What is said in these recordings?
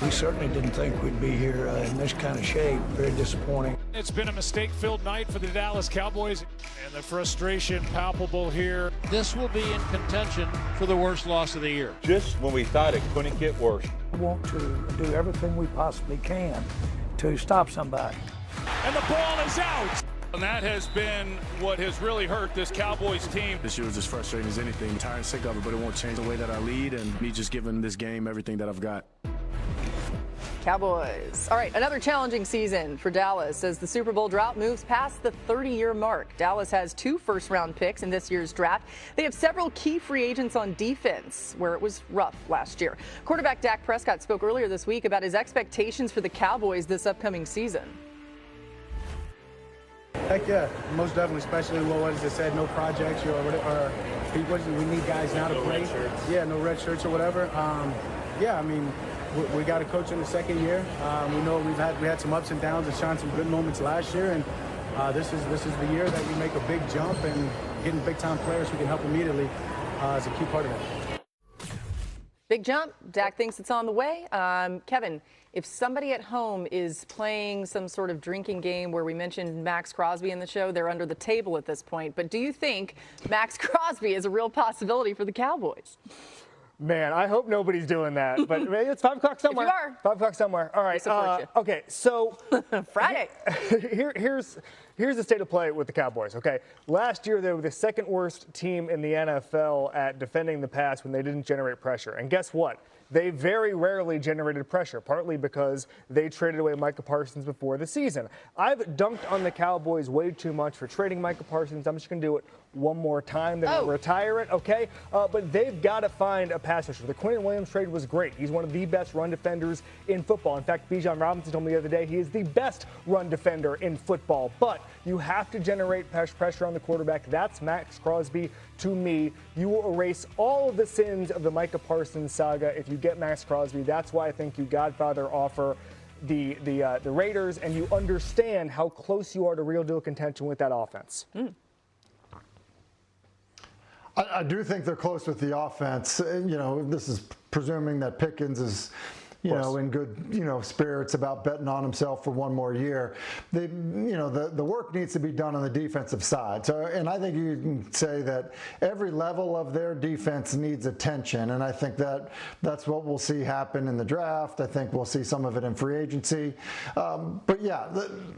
We certainly didn't think we'd be here in this kind of shape. Very disappointing. It's been a mistake-filled night for the Dallas Cowboys, and the frustration palpable here. This will be in contention for the worst loss of the year. Just when we thought it couldn't get worse. We want to do everything we possibly can to stop somebody. And the ball is out. And that has been what has really hurt this Cowboys team. This year was as frustrating as anything. I'm tired and sick of it, but it won't change the way that I lead and me just giving this game everything that I've got. Cowboys. All right, another challenging season for Dallas as the Super Bowl drought moves past the 30-year mark. Dallas has 2 first-round picks in this year's draft. They have several key free agents on defense, where it was rough last year. Quarterback Dak Prescott spoke earlier this week about his expectations for the Cowboys this upcoming season. Heck yeah, most definitely, especially what as I said, no projects or we need guys now to play. Yeah, no red shirts or whatever. Yeah, I mean, we got a coach in the second year. We know we had some ups and downs and shone some good moments last year, and this is the year that we make a big jump and getting big time players who can help immediately is a key part of it. Big jump. Dak thinks it's on the way. Kevin, if somebody at home is playing some sort of drinking game where we mentioned Maxx Crosby in the show, they're under the table at this point. But do you think Maxx Crosby is a real possibility for the Cowboys? Man, I hope nobody's doing that, but maybe it's 5 o'clock somewhere. If you are. 5 o'clock somewhere. All right. Okay, so Friday. Here's the state of play with the Cowboys. Okay, last year they were the second worst team in the NFL at defending the pass when they didn't generate pressure. And guess what? They very rarely generated pressure, partly because they traded away Micah Parsons before the season. I've dunked on the Cowboys way too much for trading Micah Parsons. I'm just going to do it one more time, then retire it, okay? But they've got to find a pass rusher. The Quentin Williams trade was great. He's one of the best run defenders in football. In fact, Bijan Robinson told me the other day he is the best run defender in football. But you have to generate pressure on the quarterback. That's Maxx Crosby to me. You will erase all of the sins of the Micah Parsons saga if you get Maxx Crosby. That's why I think you Godfather offer the Raiders, and you understand how close you are to real deal contention with that offense. I do think they're close with the offense. You know, this is presuming that Pickens is, in good, spirits about betting on himself for one more year. The work needs to be done on the defensive side. So, and I think you can say that every level of their defense needs attention. And I think that's what we'll see happen in the draft. I think we'll see some of it in free agency. But yeah,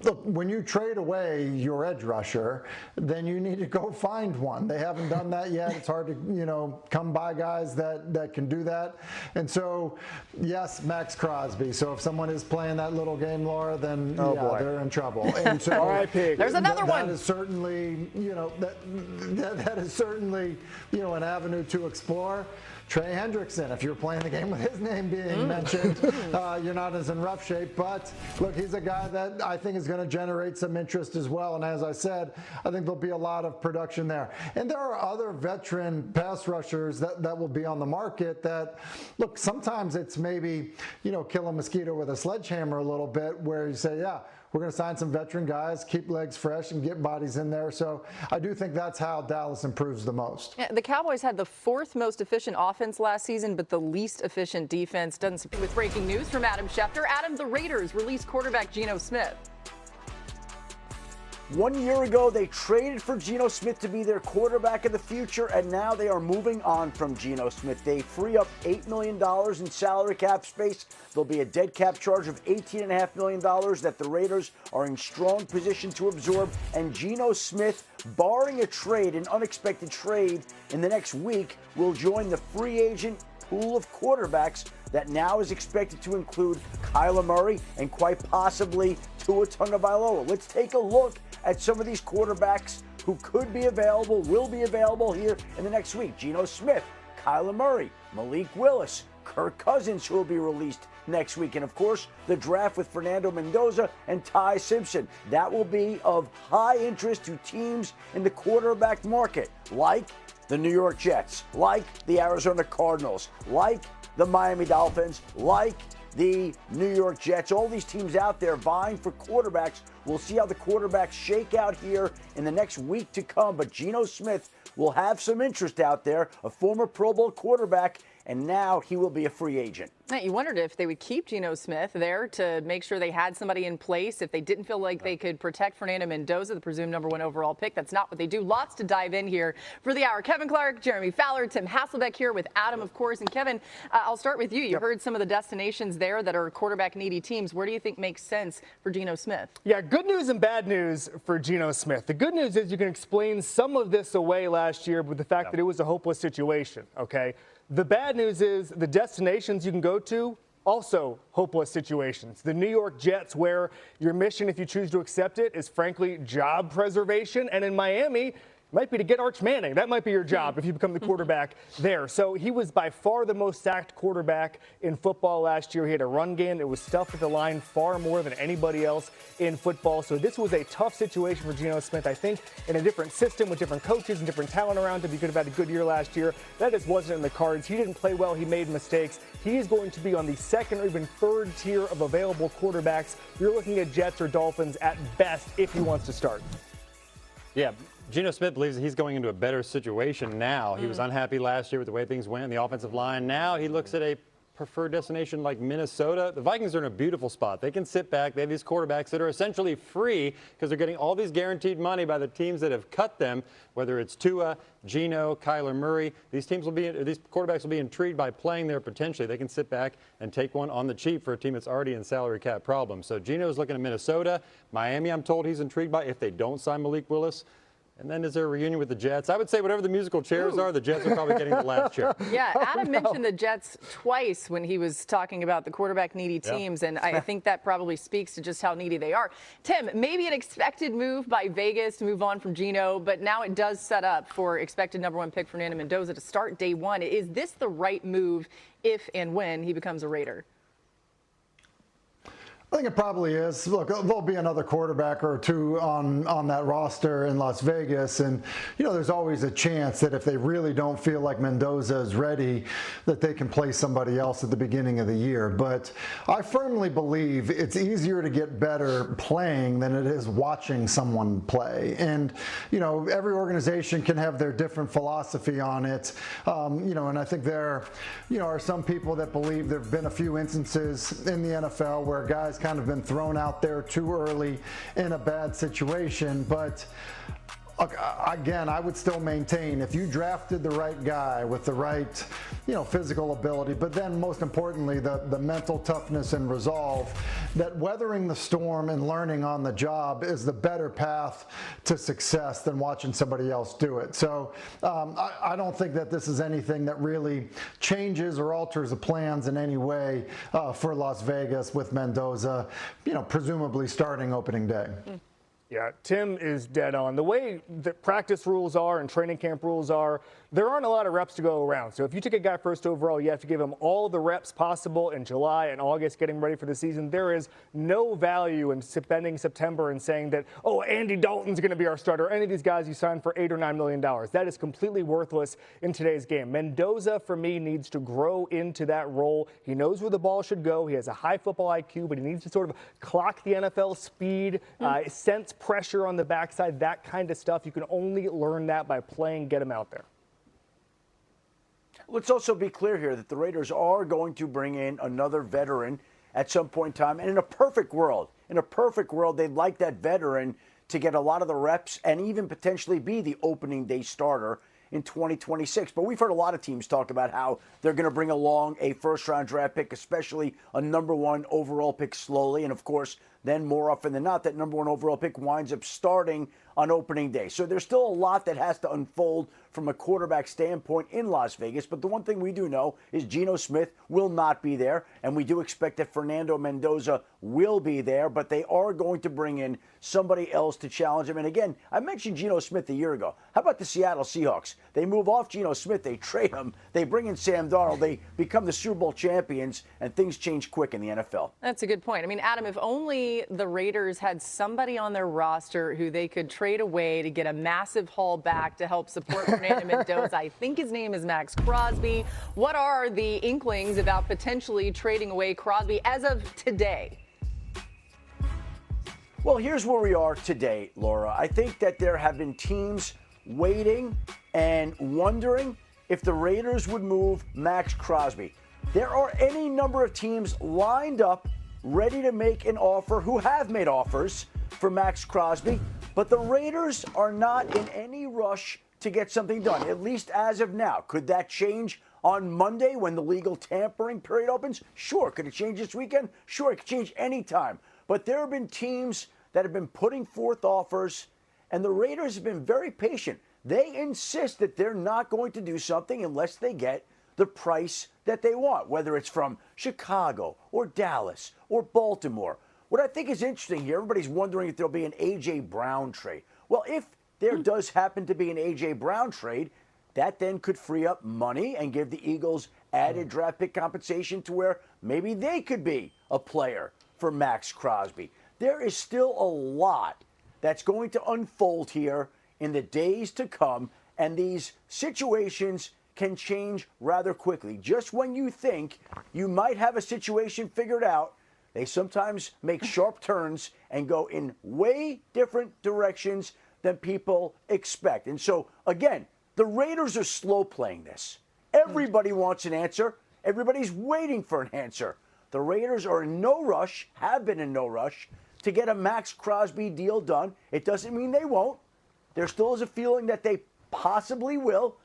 look, when you trade away your edge rusher, then you need to go find one. They haven't done that yet. It's hard to, come by guys that can do that. And so, yes, Maxx Crosby. So if someone is playing that little game, Laura, then they're in trouble. And so there's another one. That is certainly, that is certainly, an avenue to explore. Trey Hendrickson, if you're playing the game with his name being mentioned, you're not as in rough shape. But look, he's a guy that I think is going to generate some interest as well. And as I said, I think there'll be a lot of production there. And there are other veteran pass rushers that will be on the market that, look, sometimes it's maybe, kill a mosquito with a sledgehammer a little bit, where you say, yeah, we're going to sign some veteran guys, keep legs fresh, and get bodies in there. So I do think that's how Dallas improves the most. Yeah, the Cowboys had the 4th most efficient offense last season, but the least efficient defense. Doesn't surprise. With breaking news from Adam Schefter. Adam, the Raiders released quarterback Geno Smith. 1 year ago, they traded for Geno Smith to be their quarterback of the future, and now they are moving on from Geno Smith. They free up $8 million in salary cap space. There'll be a dead cap charge of $18.5 million that the Raiders are in strong position to absorb. And Geno Smith, barring a trade, an unexpected trade in the next week, will join the free agent pool of quarterbacks that now is expected to include Kyler Murray and quite possibly Tua Tagovailoa. Let's take a look at some of these quarterbacks who could be available, will be available here in the next week. Geno Smith, Kyler Murray, Malik Willis, Kirk Cousins, who will be released next week. And, of course, the draft with Fernando Mendoza and Ty Simpson. That will be of high interest to teams in the quarterback market, like the New York Jets, like the Arizona Cardinals, like the Miami Dolphins, like the New York Jets. All these teams out there vying for quarterbacks. We'll see how the quarterbacks shake out here in the next week to come. But Geno Smith will have some interest out there, a former Pro Bowl quarterback, and now he will be a free agent. You wondered if they would keep Geno Smith there to make sure they had somebody in place if they didn't feel like they could protect Fernando Mendoza, the presumed #1 overall pick. That's not what they do. Lots to dive in here for the hour. Kevin Clark, Jeremy Fowler, Tim Hasselbeck here with Adam, of course. And Kevin, I'll start with you. You heard some of the destinations there that are quarterback-needy teams. Where do you think makes sense for Geno Smith? Yeah, good news and bad news for Geno Smith. The good news is you can explain some of this away last year with the fact that it was a hopeless situation, okay? The bad news is the destinations you can go to, also hopeless situations. The New York Jets, where your mission, if you choose to accept it, is frankly job preservation. And in Miami, might be to get Arch Manning. That might be your job if you become the quarterback there. So he was by far the most sacked quarterback in football last year. He had a run game that was stuffed at the line far more than anybody else in football. So this was a tough situation for Geno Smith. I think in a different system with different coaches and different talent around him, he could have had a good year last year. That just wasn't in the cards. He didn't play well. He made mistakes. He is going to be on the second or even third tier of available quarterbacks. You're looking at Jets or Dolphins at best if he wants to start. Yeah. Geno Smith believes that he's going into a better situation now. He was unhappy last year with the way things went in the offensive line. Now he looks at a preferred destination like Minnesota. The Vikings are in a beautiful spot. They can sit back. They have these quarterbacks that are essentially free because they're getting all these guaranteed money by the teams that have cut them, whether it's Tua, Geno, Kyler Murray. These quarterbacks will be intrigued by playing there potentially. They can sit back and take one on the cheap for a team that's already in salary cap problems. So Geno's looking at Minnesota. Miami, I'm told he's intrigued by if they don't sign Malik Willis. And then is there a reunion with the Jets? I would say whatever the musical chairs are, the Jets are probably getting the last chair. Yeah, Adam mentioned the Jets twice when he was talking about the quarterback-needy teams, and I think that probably speaks to just how needy they are. Tim, maybe an expected move by Vegas to move on from Geno, but now it does set up for expected #1 pick Fernando Mendoza to start day one. Is this the right move if and when he becomes a Raider? I think it probably is. Look, there'll be another quarterback or two on that roster in Las Vegas. And, you know, there's always a chance that if they really don't feel like Mendoza is ready, that they can play somebody else at the beginning of the year. But I firmly believe it's easier to get better playing than it is watching someone play. And, you know, every organization can have their different philosophy on it. You know, and I think there, you know, are some people that believe there have been a few instances in the NFL where guys kind of been thrown out there too early in a bad situation. But again, I would still maintain if you drafted the right guy with the right, you know, physical ability, but then most importantly, the mental toughness and resolve, that weathering the storm and learning on the job is the better path to success than watching somebody else do it. So I don't think that this is anything that really changes or alters the plans in any way for Las Vegas with Mendoza, you know, presumably starting opening day. Yeah, Tim is dead on. The way that practice rules are and training camp rules are, there aren't a lot of reps to go around. So if you take a guy first overall, you have to give him all the reps possible in July and August getting ready for the season. There is no value in spending September and saying that, oh, Andy Dalton's going to be our starter. Any of these guys you signed for $8 or $9 million. That is completely worthless in today's game. Mendoza, for me, needs to grow into that role. He knows where the ball should go. He has a high football IQ, but he needs to sort of clock the NFL speed, sense pressure on the backside, that kind of stuff. You can only learn that by playing. Get him out there. Let's also be clear here that the Raiders are going to bring in another veteran at some point in time. And in a perfect world, they'd like that veteran to get a lot of the reps and even potentially be the opening day starter in 2026. But we've heard a lot of teams talk about how they're going to bring along a first-round draft pick, especially a #1 overall pick slowly. And, of course, then more often than not, that #1 overall pick winds up starting on opening day. So there's still a lot that has to unfold from a quarterback standpoint in Las Vegas. But the one thing we do know is Geno Smith will not be there. And we do expect that Fernando Mendoza will be there. But they are going to bring in somebody else to challenge him. And again, I mentioned Geno Smith a year ago. How about the Seattle Seahawks? They move off Geno Smith. They trade him. They bring in Sam Darnold. They become the Super Bowl champions. And things change quick in the NFL. That's a good point. I mean, Adam, if only the Raiders had somebody on their roster who they could trade away to get a massive haul back to help support Fernando Mendoza. I think his name is Maxx Crosby. What are the inklings about potentially trading away Crosby as of today? Well, here's where we are today, Laura. I think that there have been teams waiting and wondering if the Raiders would move Maxx Crosby. There are any number of teams lined up, ready to make an offer, who have made offers for Maxx Crosby, but the Raiders are not in any rush to get something done, at least as of now. Could that change on Monday when the legal tampering period opens? Sure. Could it change this weekend? Sure. It could change anytime. But there have been teams that have been putting forth offers, and the Raiders have been very patient. They insist that they're not going to do something unless they get the price that they want, whether it's from Chicago or Dallas or Baltimore. What I think is interesting here, everybody's wondering if there'll be an A.J. Brown trade. Well, if there does happen to be an A.J. Brown trade, that then could free up money and give the Eagles added draft pick compensation to where maybe they could be a player for Maxx Crosby. There is still a lot that's going to unfold here in the days to come, and these situations can change rather quickly. Just when you think you might have a situation figured out, they sometimes make sharp turns and go in way different directions than people expect. And so, again, the Raiders are slow playing this. Everybody wants an answer. Everybody's waiting for an answer. The Raiders are in no rush, have been in no rush, to get a Maxx Crosby deal done. It doesn't mean they won't. There still is a feeling that they possibly will.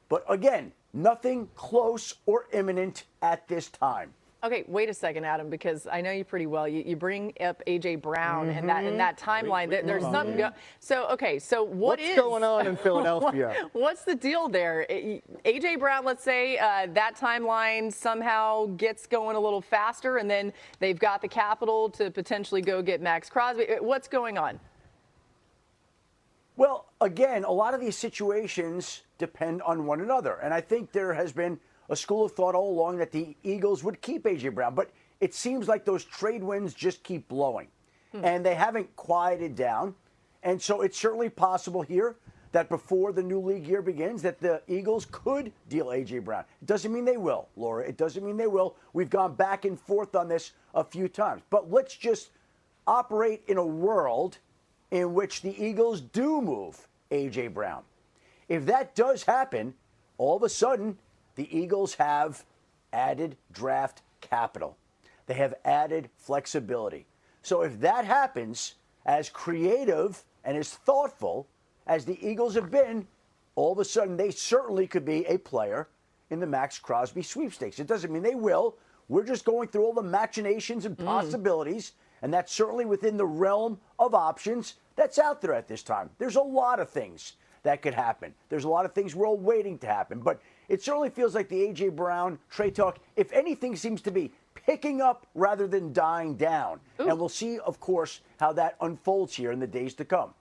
But again, nothing close or imminent at this time. Okay, wait a second, Adam, because I know you pretty well. You bring up A.J. Brown and that timeline. There's something. So what's going on in Philadelphia? What's the deal there? A.J. Brown, let's say that timeline somehow gets going a little faster, and then they've got the capital to potentially go get Maxx Crosby. What's going on? Well, again, a lot of these situations depend on one another. And I think there has been a school of thought all along that the Eagles would keep A.J. Brown. But it seems like those trade winds just keep blowing. And they haven't quieted down. And so it's certainly possible here that before the new league year begins that the Eagles could deal A.J. Brown. It doesn't mean they will, Laura. It doesn't mean they will. We've gone back and forth on this a few times. But let's just operate in a world in which the Eagles do move A.J. Brown. If that does happen, all of a sudden, the Eagles have added draft capital. They have added flexibility. So if that happens, as creative and as thoughtful as the Eagles have been, all of a sudden they certainly could be a player in the Maxx Crosby sweepstakes. It doesn't mean they will. We're just going through all the machinations and possibilities, and that's certainly within the realm of options that's out there at this time. There's a lot of things that could happen. There's a lot of things we're all waiting to happen, but it certainly feels like the A.J. Brown trade talk, if anything, seems to be picking up rather than dying down. Ooh. And we'll see, of course, how that unfolds here in the days to come.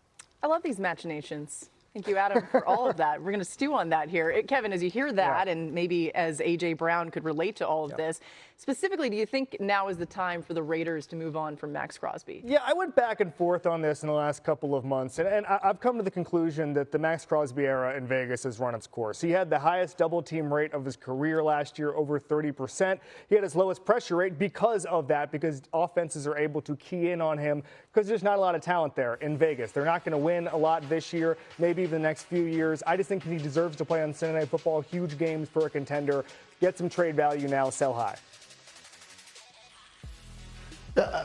I love these machinations. Thank you, Adam, for all of that. We're going to stew on that here. Kevin, as you hear that, and maybe as A.J. Brown could relate to all of this, specifically, do you think now is the time for the Raiders to move on from Maxx Crosby? Yeah, I went back and forth on this in the last couple of months, and I've come to the conclusion that the Maxx Crosby era in Vegas has run its course. He had the highest double-team rate of his career last year, over 30%. He had his lowest pressure rate because of that, because offenses are able to key in on him because there's not a lot of talent there in Vegas. They're not going to win a lot this year, maybe even the next few years. I just think he deserves to play on Sunday Night Football, huge games for a contender. Get some trade value now, sell high.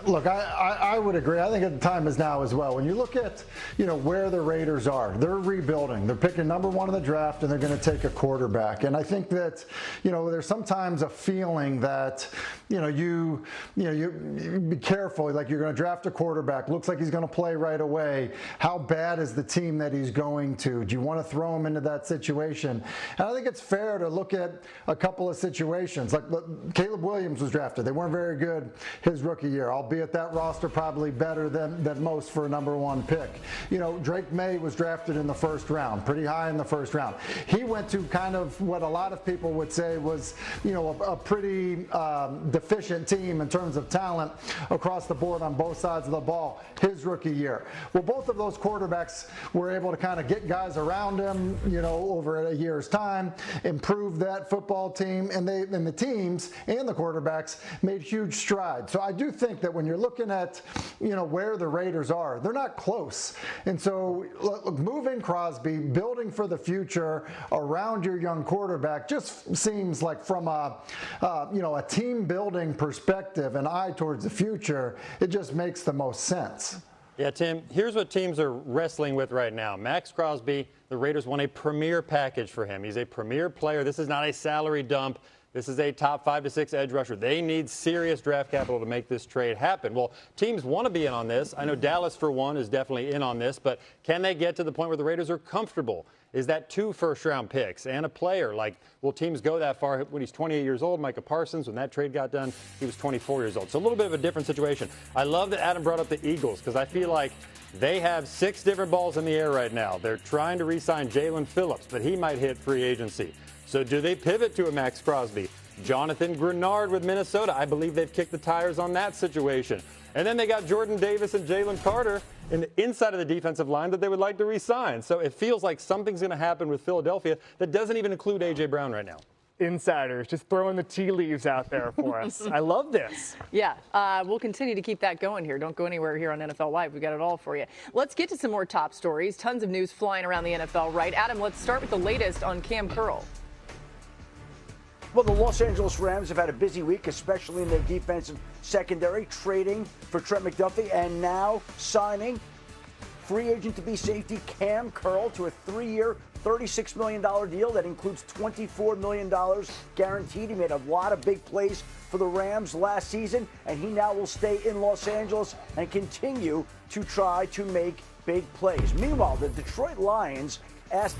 Look, I would agree. I think the time is now as well. When you look at, where the Raiders are, they're rebuilding. They're picking number one in the draft, and they're going to take a quarterback. And I think that, there's sometimes a feeling that, you be careful. Like you're going to draft a quarterback. Looks like he's going to play right away. How bad is the team that he's going to? Do you want to throw him into that situation? And I think it's fair to look at a couple of situations. Like Caleb Williams was drafted. They weren't very good his rookie year, albeit that roster probably better than most for a number one pick. Drake May was drafted in the first round, pretty high in the first round. He went to kind of what a lot of people would say was, a pretty deficient team in terms of talent across the board on both sides of the ball his rookie year. Well, both of those quarterbacks were able to kind of get guys around him, over a year's time, improve that football team, and the teams and the quarterbacks made huge strides. So I do think think that when you're looking at, where the Raiders are, they're not close. And so look, moving Crosby, building for the future around your young quarterback just seems like from a team building perspective, an eye towards the future, it just makes the most sense. Yeah, Tim, here's what teams are wrestling with right now. Maxx Crosby, the Raiders want a premier package for him. He's a premier player. This is not a salary dump. This is a top 5 to 6 edge rusher. They need serious draft capital to make this trade happen. Well, teams want to be in on this. I know Dallas, for one, is definitely in on this, but can they get to the point where the Raiders are comfortable? Is that 2 first-round picks and a player? Like, will teams go that far when he's 28 years old? Micah Parsons, when that trade got done, he was 24 years old. So a little bit of a different situation. I love that Adam brought up the Eagles because I feel like they have 6 different balls in the air right now. They're trying to re-sign Jalen Phillips, but he might hit free agency. So do they pivot to a Maxx Crosby? Jonathan Grenard with Minnesota. I believe they've kicked the tires on that situation. And then they got Jordan Davis and Jalen Carter in the inside of the defensive line that they would like to re-sign. So it feels like something's going to happen with Philadelphia that doesn't even include A.J. Brown right now. Insiders just throwing the tea leaves out there for us. I love this. Yeah, we'll continue to keep that going here. Don't go anywhere here on NFL Live. We've got it all for you. Let's get to some more top stories. Tons of news flying around the NFL, right? Adam, let's start with the latest on Cam Curl. Well, the Los Angeles Rams have had a busy week, especially in their defensive secondary, trading for Trent McDuffie and now signing free agent to be safety Cam Curl to a 3-year, $36 million deal that includes $24 million guaranteed. He made a lot of big plays for the Rams last season, and he now will stay in Los Angeles and continue to try to make big plays. Meanwhile, the Detroit Lions asked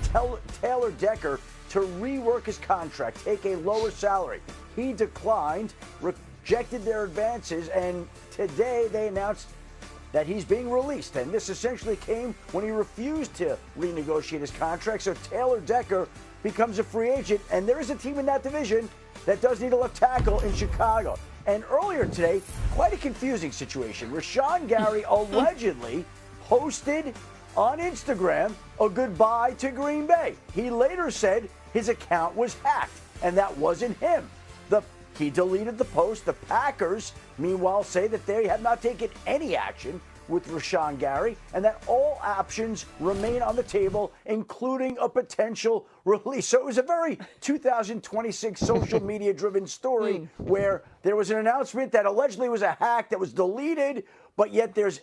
Taylor Decker to rework his contract, take a lower salary. He declined, rejected their advances, and today they announced that he's being released. And this essentially came when he refused to renegotiate his contract. So Taylor Decker becomes a free agent, and there is a team in that division that does need a left tackle in Chicago. And earlier today, quite a confusing situation. Rashawn Gary allegedly posted on Instagram a goodbye to Green Bay. He later said his account was hacked, and that wasn't him. He deleted the post. The Packers, meanwhile, say that they have not taken any action with Rashawn Gary and that all options remain on the table, including a potential release. So it was a very 2026 social media-driven story where there was an announcement that allegedly was a hack that was deleted, but yet there's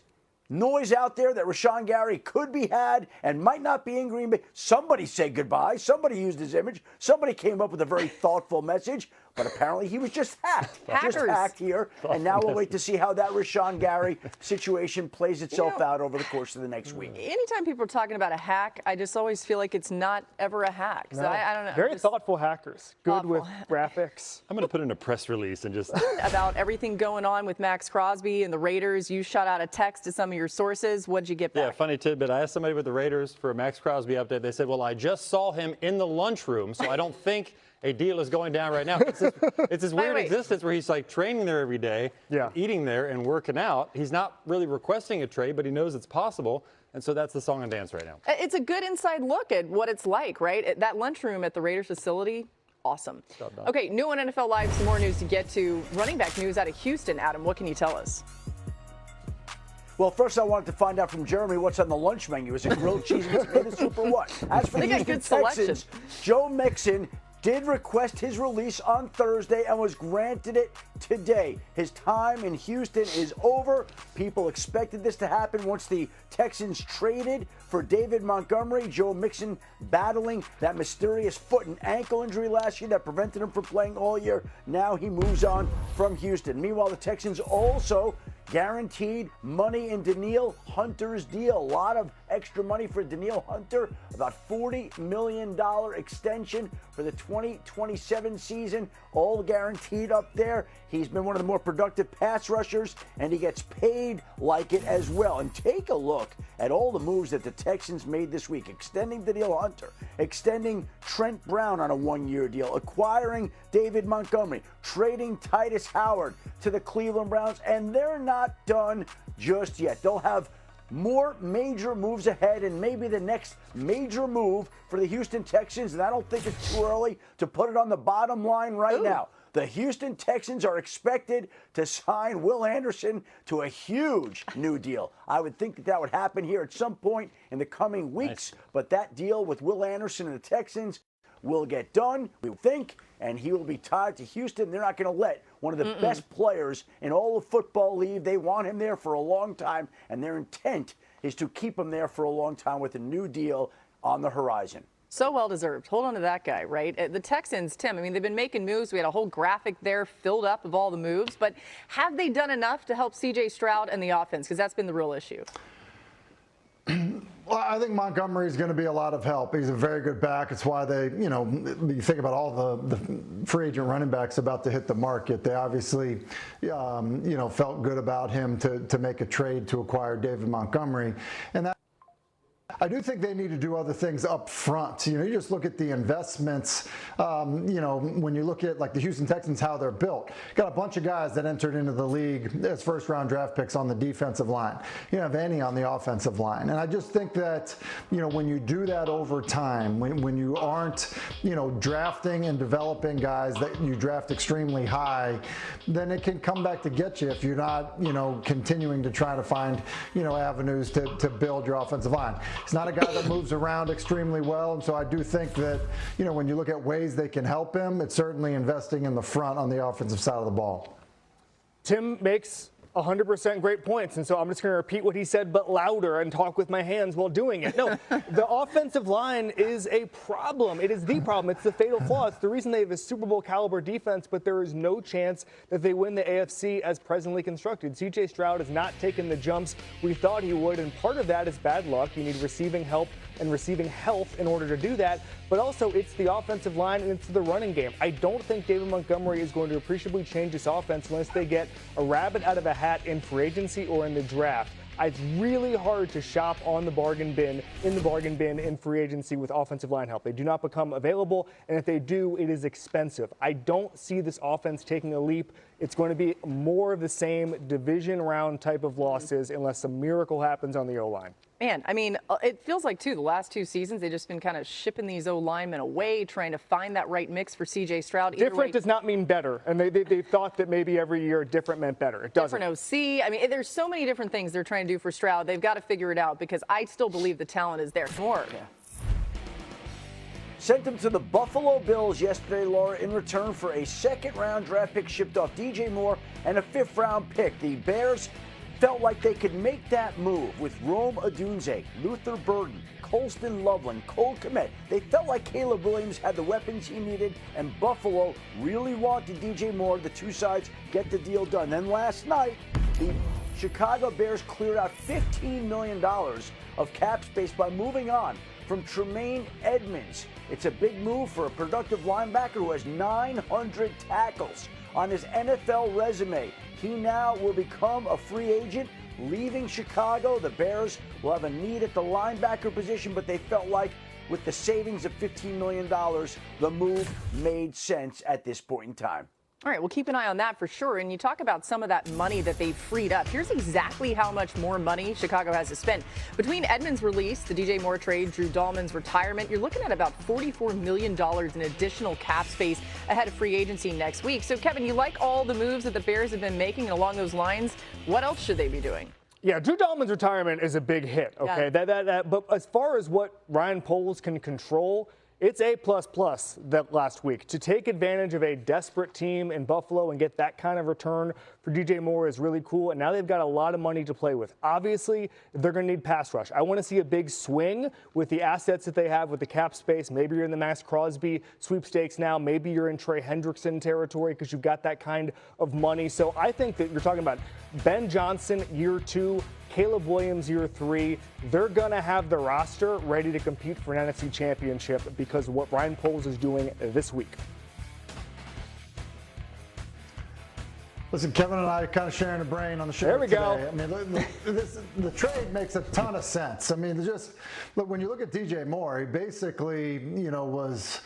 noise out there that Rashawn Gary could be had and might not be in Green Bay. Somebody said goodbye. Somebody used his image. Somebody came up with a very thoughtful message, but apparently he was just hacked. Hackers. Just hacked here. And now we'll wait to see how that Rashawn Gary situation plays itself out over the course of the next week. Anytime people are talking about a hack, I just always feel like it's not ever a hack. So I don't know. Very thoughtful hackers. Good with graphics. I'm going to put in a press release and just... About everything going on with Maxx Crosby and the Raiders. You shot out a text to some of your sources. What did you get back? Yeah, funny tidbit. I asked somebody with the Raiders for a Maxx Crosby update. They said, well, I just saw him in the lunchroom, so I don't think a deal is going down right now. It's this weird existence where he's like training there every day, eating there and working out. He's not really requesting a trade, but he knows it's possible. And so that's the song and dance right now. It's a good inside look at what it's like, right? That lunchroom at the Raiders facility, awesome. Okay, new on NFL Live, some more news to get to. Running back news out of Houston. Adam, what can you tell us? Well, first I wanted to find out from Jeremy what's on the lunch menu. Is it grilled cheese and tomato soup or what? As for the Houston Texans, Joe Mixon did request his release on Thursday and was granted it today. His time in Houston is over. People expected this to happen once the Texans traded for David Montgomery. Joe Mixon battling that mysterious foot and ankle injury last year that prevented him from playing all year. Now he moves on from Houston. Meanwhile, the Texans also guaranteed money in Danielle Hunter's deal. A lot of extra money for Danielle Hunter, about $40 million extension for the 2027 season, all guaranteed up there. He's been one of the more productive pass rushers, and he gets paid like it as well. And take a look at all the moves that the Texans made this week, extending Danielle Hunter, extending Trent Brown on a one-year deal, acquiring David Montgomery, trading Titus Howard to the Cleveland Browns, and they're not done just yet. They'll have more major moves ahead, and maybe the next major move for the Houston Texans, and I don't think it's too early to put it on the bottom line right now. The Houston Texans are expected to sign Will Anderson to a huge new deal. I would think that would happen here at some point in the coming weeks, but that deal with Will Anderson and the Texans will get done, we think, and he will be tied to Houston. They're not going to let one of the best players in all of football leave. They want him there for a long time, and their intent is to keep him there for a long time with a new deal on the horizon. So well deserved. Hold on to that guy, right? The Texans, Tim, I mean, they've been making moves. We had a whole graphic there filled up of all the moves, but have they done enough to help C.J. Stroud and the offense? Because that's been the real issue. Well, I think Montgomery is going to be a lot of help. He's a very good back. It's why they, you think about all the free agent running backs about to hit the market. They obviously, felt good about him to make a trade to acquire David Montgomery. And that, I do think they need to do other things up front. You just look at the investments, when you look at like the Houston Texans, how they're built. Got a bunch of guys that entered into the league as first-round draft picks on the defensive line. You have any on the offensive line. And I just think that, when you do that over time, when you aren't, drafting and developing guys that you draft extremely high, then it can come back to get you if you're not, continuing to try to find, avenues to build your offensive line. He's not a guy that moves around extremely well, and so I do think that, when you look at ways they can help him, it's certainly investing in the front on the offensive side of the ball. Tim makes 100% great points, and so I'm just going to repeat what he said, but louder, and talk with my hands while doing it. No, the offensive line is a problem. It is the problem. It's the fatal flaw. It's the reason they have a Super Bowl caliber defense, but there is no chance that they win the AFC as presently constructed. C.J. Stroud has not taken the jumps we thought he would, and part of that is bad luck. You need receiving help and receiving health in order to do that, but also it's the offensive line and it's the running game. I don't think David Montgomery is going to appreciably change this offense unless they get a rabbit out of a hat in free agency or in the draft. It's really hard to shop on the bargain bin, in free agency with offensive line help. They do not become available, and if they do, it is expensive. I don't see this offense taking a leap. It's going to be more of the same division round type of losses unless some miracle happens on the O-line. Man, I mean, it feels like, too, the last two seasons, they've just been kind of shipping these O-linemen away, trying to find that right mix for C.J. Stroud. Different does not mean better, and they thought that maybe every year different meant better. It doesn't. Different OC. I mean, there's so many different things they're trying to do for Stroud. They've got to figure it out because I still believe the talent is there. More. Yeah. Sent him to the Buffalo Bills yesterday, Laura, in return for a second-round draft pick shipped off DJ Moore and a fifth-round pick. The Bears felt like they could make that move with Rome Odunze, Luther Burden, Colston Loveland, Cole Kmet. They felt like Caleb Williams had the weapons he needed, and Buffalo really wanted DJ Moore. The two sides get the deal done. Then last night, the Chicago Bears cleared out $15 million of cap space by moving on from Tremaine Edmonds. It's a big move for a productive linebacker who has 900 tackles on his NFL resume. He now will become a free agent, leaving Chicago. The Bears will have a need at the linebacker position, but they felt like with the savings of $15 million, the move made sense at this point in time. All right, we'll keep an eye on that for sure. And you talk about some of that money that they've freed up. Here's exactly how much more money Chicago has to spend. Between Edmonds' release, the DJ Moore trade, Drew Dahlman's retirement, you're looking at about $44 million in additional cap space ahead of free agency next week. So, Kevin, you like all the moves that the Bears have been making, and along those lines, what else should they be doing? Yeah, Drew Dahlman's retirement is a big hit, okay? Yeah. But as far as what Ryan Poles can control, it's A++ that last week. To take advantage of a desperate team in Buffalo and get that kind of return for DJ Moore is really cool, and now they've got a lot of money to play with. Obviously, they're going to need pass rush. I want to see a big swing with the assets that they have with the cap space. Maybe you're in the Maxx Crosby sweepstakes now. Maybe you're in Trey Hendrickson territory because you've got that kind of money. So I think that you're talking about Ben Johnson, year 2, Caleb Williams, year 3. They're going to have the roster ready to compete for an NFC championship because of what Ryan Poles is doing this week. Listen, Kevin and I are kind of sharing a brain on the show. There we today. go. I mean, the trade makes a ton of sense. I mean, when you look at DJ Moore, he basically, was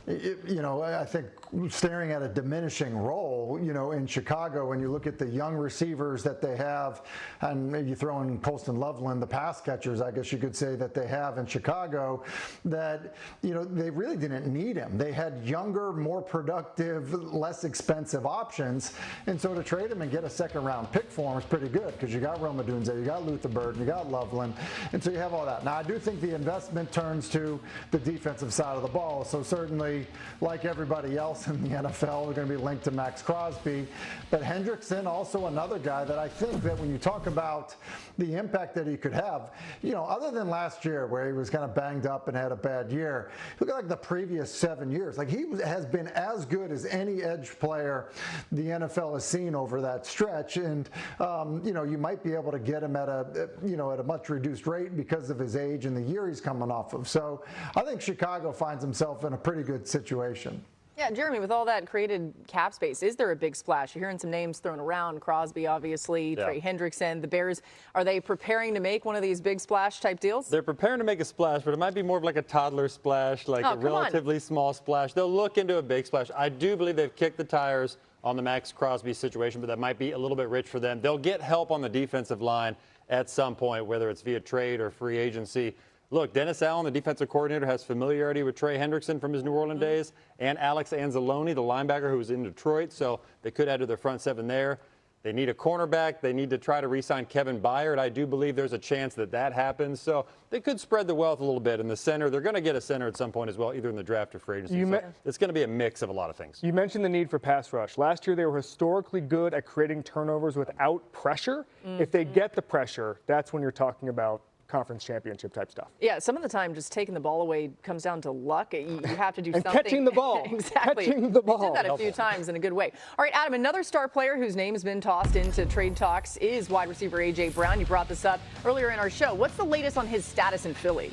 I think staring at a diminishing role, in Chicago, when you look at the young receivers that they have, and maybe you throw in Colston Loveland, the pass catchers, I guess you could say, that they have in Chicago, that, they really didn't need him. They had younger, more productive, less expensive options. And so to trade him and get a second-round pick for him is pretty good, because you got Romadunze, you got Luther Burden, you got Loveland, and so you have all that. Now, I do think the investment turns to the defensive side of the ball. So certainly, like everybody else in the NFL, they're going to be linked to Maxx Crosby. But Hendrickson, also another guy that I think that when you talk about the impact that he could have, other than last year where he was kind of banged up and had a bad year, look at like the previous 7 years. Like he has been as good as any edge player the NFL has seen over that stretch. And, you might be able to get him at a much reduced rate because of his age and the year he's coming off of. So I think Chicago finds himself in a pretty good situation. Yeah, Jeremy, with all that created cap space, is there a big splash? You're hearing some names thrown around. Crosby, obviously, Trey Hendrickson. The Bears, are they preparing to make one of these big splash type deals? They're preparing to make a splash, but it might be more of like a toddler splash, like a relatively small splash. They'll look into a big splash. I do believe they've kicked the tires on the Maxx Crosby situation, but that might be a little bit rich for them. They'll get help on the defensive line at some point, whether it's via trade or free agency. Look, Dennis Allen, the defensive coordinator, has familiarity with Trey Hendrickson from his New Orleans days, and Alex Anzalone, the linebacker who was in Detroit, so they could add to their front seven there. They need a cornerback. They need to try to re-sign Kevin Byard. I do believe there's a chance that happens. So they could spread the wealth a little bit. In the center, they're going to get a center at some point as well, either in the draft or free agency. So it's going to be a mix of a lot of things. You mentioned the need for pass rush. Last year, they were historically good at creating turnovers without pressure. If they get the pressure, that's when you're talking about conference championship type stuff. Yeah, some of the time just taking the ball away comes down to luck. You have to do and something. Catching the ball. Exactly. Catching the ball. He did that a few times in a good way. All right, Adam, another star player whose name has been tossed into trade talks is wide receiver A.J. Brown. You brought this up earlier in our show. What's the latest on his status in Philly?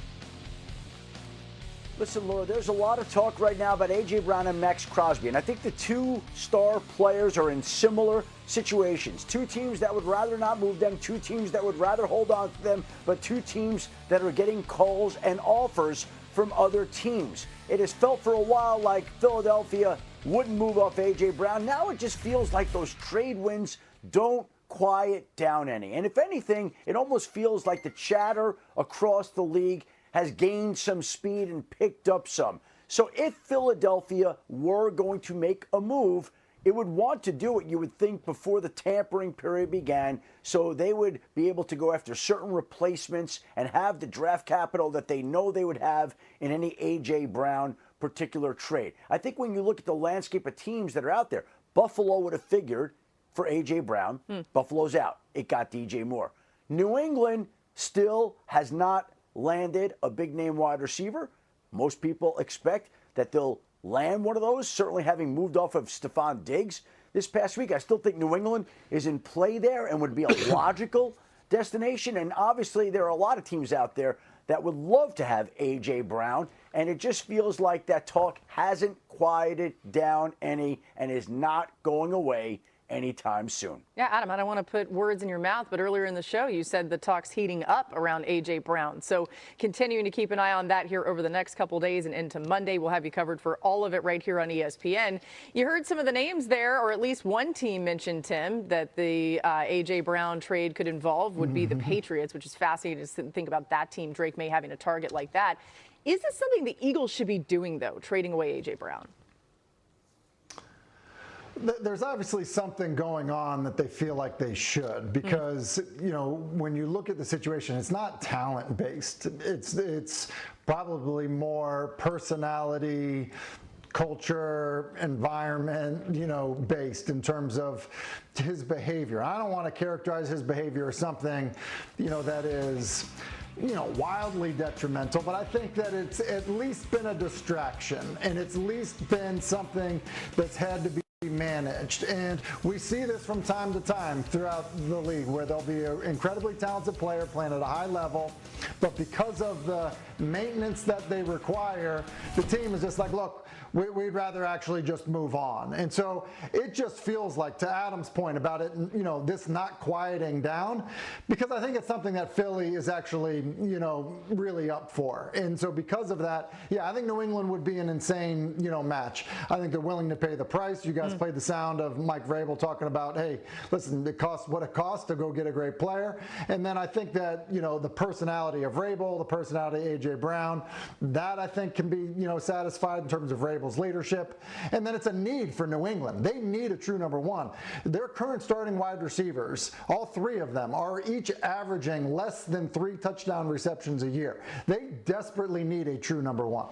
Listen, Laura, there's a lot of talk right now about A.J. Brown and Maxx Crosby, and I think the two star players are in similar situations. Two teams that would rather not move them, two teams that would rather hold on to them, but two teams that are getting calls and offers from other teams. It has felt for a while like Philadelphia wouldn't move off A.J. Brown. Now it just feels like those trade wins don't quiet down any. And if anything, it almost feels like the chatter across the league has gained some speed and picked up some. So if Philadelphia were going to make a move, it would want to do it, you would think, before the tampering period began, so they would be able to go after certain replacements and have the draft capital that they know they would have in any A.J. Brown particular trade. I think when you look at the landscape of teams that are out there, Buffalo would have figured for A.J. Brown. Buffalo's out. It got DJ Moore. New England still has not landed a big-name wide receiver. Most people expect that they'll land one of those, certainly having moved off of Stephon Diggs this past week. I still think New England is in play there and would be a logical destination. And obviously there are a lot of teams out there that would love to have A.J. Brown, and it just feels like that talk hasn't quieted down any and is not going away anytime soon. Yeah, Adam, I don't want to put words in your mouth, but earlier in the show you said the talk's heating up around A.J. Brown. So continuing to keep an eye on that here over the next couple days and into Monday. We'll have you covered for all of it right here on ESPN. You heard some of the names there, or at least one team mentioned, Tim, that the A.J. Brown trade could involve would be the Patriots, which is fascinating to think about that team, Drake May having a target like that. Is this something the Eagles should be doing, though, trading away A.J. Brown? There's obviously something going on that they feel like they should, because when you look at the situation, it's not talent based. It's probably more personality, culture, environment, based in terms of his behavior. I don't want to characterize his behavior as something, that is wildly detrimental, but I think that it's at least been a distraction, and it's at least been something that's had to be managed. And we see this from time to time throughout the league, where there'll be an incredibly talented player playing at a high level, but because of the maintenance that they require, the team is just like, look, we'd rather actually just move on. And so it just feels like, to Adam's point about it, this not quieting down, because I think it's something that Philly is actually, really up for. And so because of that, yeah, I think New England would be an insane, match. I think they're willing to pay the price. You guys played the sound of Mike Vrabel talking about, hey, listen, it costs what it costs to go get a great player. And then I think that, the personality of Vrabel, the personality of A.J. Brown, that I think can be, satisfied in terms of Vrabel's leadership. And then it's a need for New England. They need a true number one. Their current starting wide receivers, all three of them, are each averaging less than 3 touchdown receptions a year. They desperately need a true number one.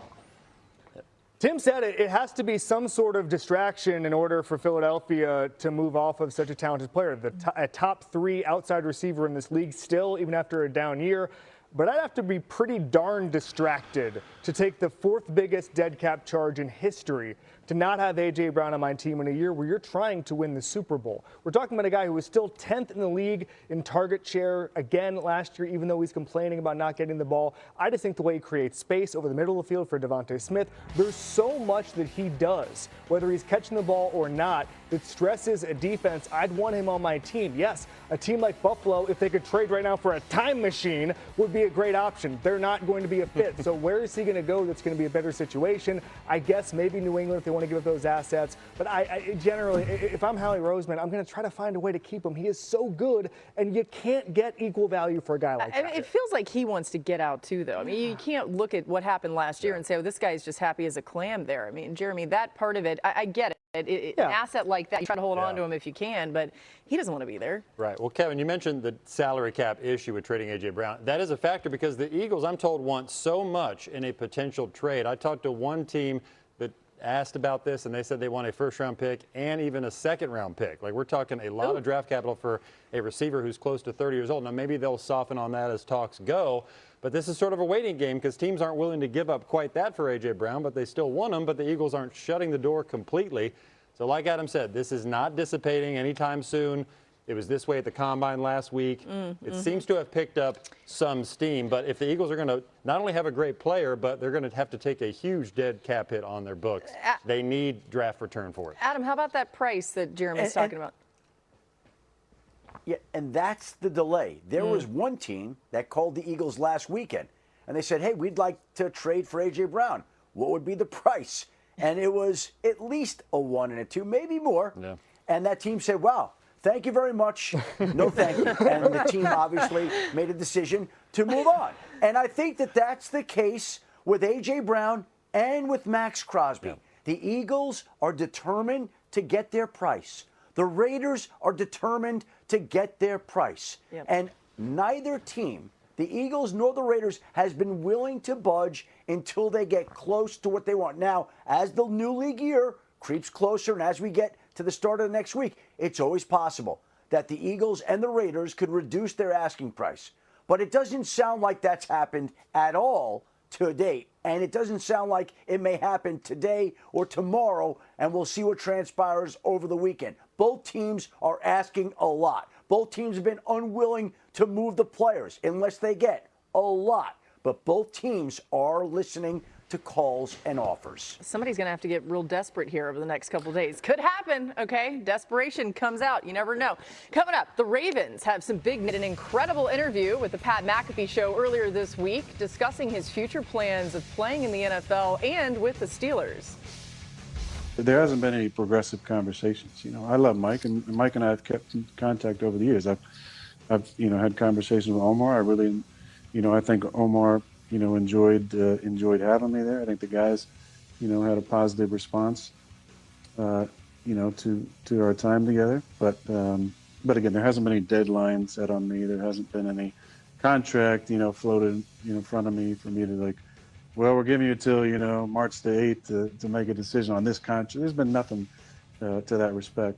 Tim said it has to be some sort of distraction in order for Philadelphia to move off of such a talented player. A top 3 outside receiver in this league still, even after a down year. But I'd have to be pretty darn distracted to take the 4th biggest dead cap charge in history to not have A.J. Brown on my team in a year where you're trying to win the Super Bowl. We're talking about a guy who was still 10th in the league in target share again last year, even though he's complaining about not getting the ball. I just think the way he creates space over the middle of the field for Devontae Smith, there's so much that he does, whether he's catching the ball or not, that stresses a defense. I'd want him on my team. Yes, a team like Buffalo, if they could trade right now for a time machine, would be a great option. They're not going to be a fit. So where is he going to go that's going to be a better situation? I guess maybe New England if they want to give up those assets. But I generally, if I'm Howie Roseman, I'm going to try to find a way to keep him. He is so good, and you can't get equal value for a guy like that. It feels like he wants to get out too, though. I mean, you can't look at what happened last year and say, oh, this guy's just happy as a clam there. I mean, Jeremy, that part of it, I get it. An asset like that, you try to hold on to him if you can, but he doesn't want to be there. Right. Well, Kevin, you mentioned the salary cap issue with trading A.J. Brown. That is a factor because the Eagles, I'm told, want so much in a potential trade. I talked to one team that asked about this, and they said they want a first-round pick and even a second-round pick. Like, we're talking a lot of draft capital for a receiver who's close to 30 years old. Now, maybe they'll soften on that as talks go, but this is sort of a waiting game because teams aren't willing to give up quite that for A.J. Brown, but they still want him, but the Eagles aren't shutting the door completely. So like Adam said, this is not dissipating anytime soon. It was this way at the Combine last week. It seems to have picked up some steam. But if the Eagles are going to not only have a great player, but they're going to have to take a huge dead cap hit on their books, they need draft return for it. Adam, how about that price that Jeremy's talking about? Yeah, and that's the delay. There was one team that called the Eagles last weekend, and they said, hey, we'd like to trade for A.J. Brown. What would be the price? And it was at least a 1 and a 2, maybe more. Yeah. And that team said, wow, thank you very much. No, thank you. And the team obviously made a decision to move on. And I think that that's the case with A.J. Brown and with Maxx Crosby. Yeah. The Eagles are determined to get their price. The Raiders are determined to get their price. Yep. And neither team, the Eagles nor the Raiders, has been willing to budge until they get close to what they want. Now, as the new league year creeps closer and as we get to the start of the next week, it's always possible that the Eagles and the Raiders could reduce their asking price. But it doesn't sound like that's happened at all to date. And it doesn't sound like it may happen today or tomorrow, and we'll see what transpires over the weekend. Both teams are asking a lot. Both teams have been unwilling to move the players unless they get a lot. But both teams are listening to calls and offers. Somebody's going to have to get real desperate here over the next couple of days. Could happen, okay? Desperation comes out. You never know. Coming up, the Ravens have some an incredible interview with the Pat McAfee Show earlier this week, discussing his future plans of playing in the NFL and with the Steelers. There hasn't been any progressive conversations. You know, I love Mike, and Mike and I have kept in contact over the years. I've had conversations with Omar. I really, I think Omar, enjoyed having me there. I think the guys, had a positive response, to our time together. But again, there hasn't been any deadline set on me. There hasn't been any contract, floated in front of me for me to well, we're giving you till, March the 8th to make a decision on this contract. There's been nothing to that respect.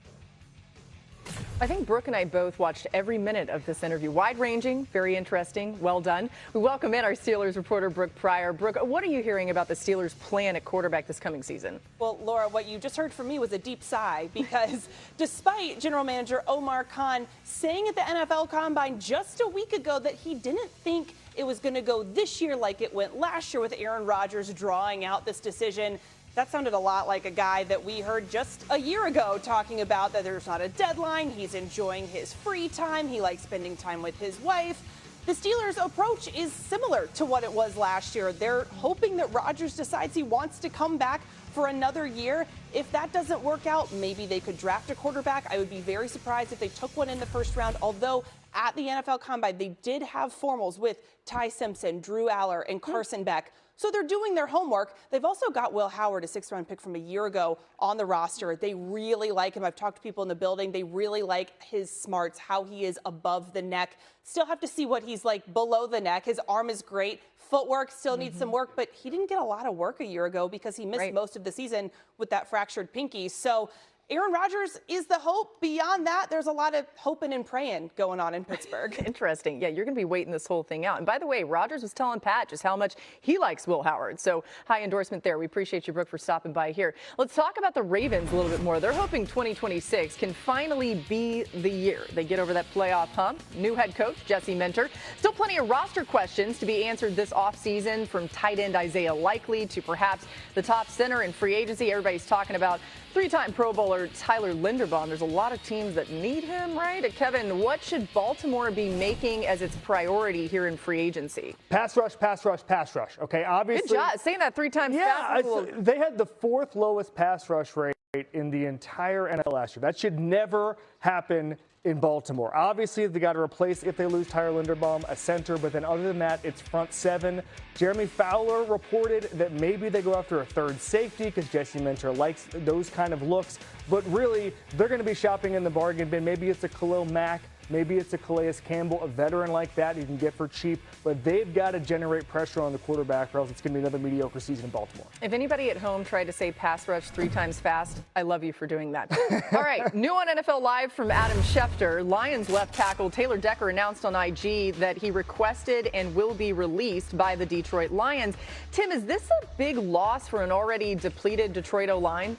I think Brooke and I both watched every minute of this interview. Wide-ranging, very interesting, well done. We welcome in our Steelers reporter, Brooke Pryor. Brooke, what are you hearing about the Steelers' plan at quarterback this coming season? Well, Laura, what you just heard from me was a deep sigh because despite General Manager Omar Khan saying at the NFL Combine just a week ago that he didn't think it was going to go this year like it went last year with Aaron Rodgers drawing out this decision, that sounded a lot like a guy that we heard just a year ago talking about that there's not a deadline, he's enjoying his free time, he likes spending time with his wife. The Steelers' approach is similar to what it was last year. They're hoping that Rodgers decides he wants to come back for another year. If that doesn't work out, maybe they could draft a quarterback. I would be very surprised if they took one in the first round, although at the NFL Combine, they did have formals with Ty Simpson, Drew Aller, and Carson Beck. So they're doing their homework. They've also got Will Howard, a 6th-round pick from a year ago, on the roster. They really like him. I've talked to people in the building. They really like his smarts, how he is above the neck. Still have to see what he's like below the neck. His arm is great. Footwork still needs some work, but he didn't get a lot of work a year ago because he missed most of the season with that fractured pinky. So Aaron Rodgers is the hope. Beyond that, there's a lot of hoping and praying going on in Pittsburgh. Interesting. Yeah, you're going to be waiting this whole thing out. And by the way, Rodgers was telling Pat just how much he likes Will Howard. So high endorsement there. We appreciate you, Brooke, for stopping by here. Let's talk about the Ravens a little bit more. They're hoping 2026 can finally be the year they get over that playoff hump. New head coach, Jesse Minter. Still plenty of roster questions to be answered this offseason, from tight end Isaiah Likely to perhaps the top center in free agency. Everybody's talking about 3-time Pro Bowler Tyler Linderbaum. There's a lot of teams that need him, right? Kevin, what should Baltimore be making as its priority here in free agency? Pass rush, pass rush, pass rush. Okay, obviously. Good job. Saying that 3 times fast. They had the 4th lowest pass rush rate in the entire NFL last year. That should never happen in Baltimore. Obviously, they got to replace, if they lose Tyler Linderbaum, a center, but then other than that, it's front 7. Jeremy Fowler reported that maybe they go after a 3rd safety because Jesse Minter likes those kind of looks, but really, they're going to be shopping in the bargain bin. Maybe it's a Khalil Mack. Maybe it's a Calais Campbell, a veteran like that you can get for cheap, but they've got to generate pressure on the quarterback or else it's going to be another mediocre season in Baltimore. If anybody at home tried to say pass rush 3 times fast, I love you for doing that. All right, new on NFL Live from Adam Schefter. Lions left tackle Taylor Decker announced on IG that he requested and will be released by the Detroit Lions. Tim, is this a big loss for an already depleted Detroit O-line?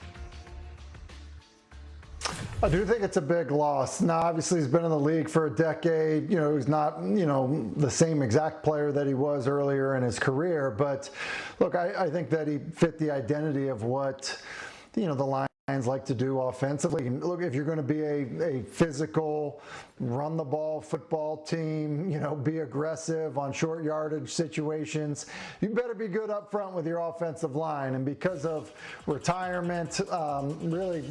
I do think it's a big loss. Now, obviously, he's been in the league for a decade. He's not, the same exact player that he was earlier in his career. But, look, I think that he fit the identity of what, the Lions like to do offensively. Look, if you're going to be a physical, run-the-ball football team, be aggressive on short yardage situations, you better be good up front with your offensive line. And because of retirement, really,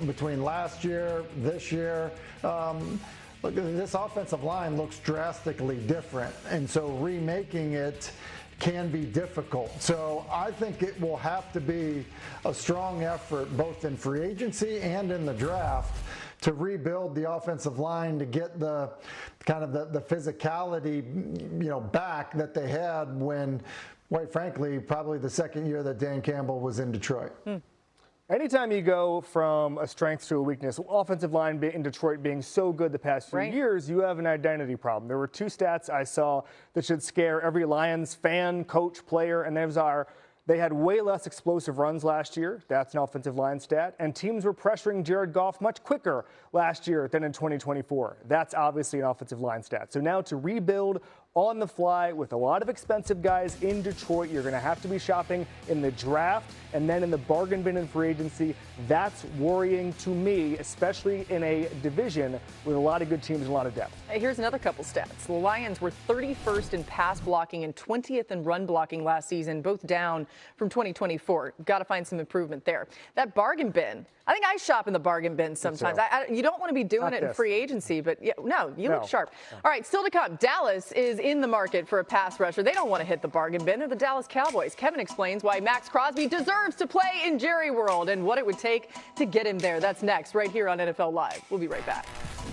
between last year, this year, look, this offensive line looks drastically different. And so remaking it can be difficult. So I think it will have to be a strong effort both in free agency and in the draft to rebuild the offensive line to get the kind of the physicality, back that they had when, quite frankly, probably the second year that Dan Campbell was in Detroit. Anytime you go from a strength to a weakness, offensive line in Detroit being so good the past few years, you have an identity problem. There were 2 stats I saw that should scare every Lions fan, coach, player, and those are they had way less explosive runs last year. That's an offensive line stat. And teams were pressuring Jared Goff much quicker last year than in 2024. That's obviously an offensive line stat. So now to rebuild on the fly with a lot of expensive guys in Detroit, you're going to have to be shopping in the draft and then in the bargain bin in free agency. That's worrying to me, especially in a division with a lot of good teams and a lot of depth. Here's another couple stats. The Lions were 31st in pass blocking and 20th in run blocking last season, both down from 2024. Got to find some improvement there. That bargain bin, I think I shop in the bargain bin sometimes. You don't want to be doing it in free agency, but you look sharp. All right, still to come. Dallas is in the market for a pass rusher. They don't want to hit the bargain bin. They're the Dallas Cowboys. Kevin explains why Maxx Crosby deserves to play in Jerry World and what it would take to get him there. That's next, right here on NFL Live. We'll be right back.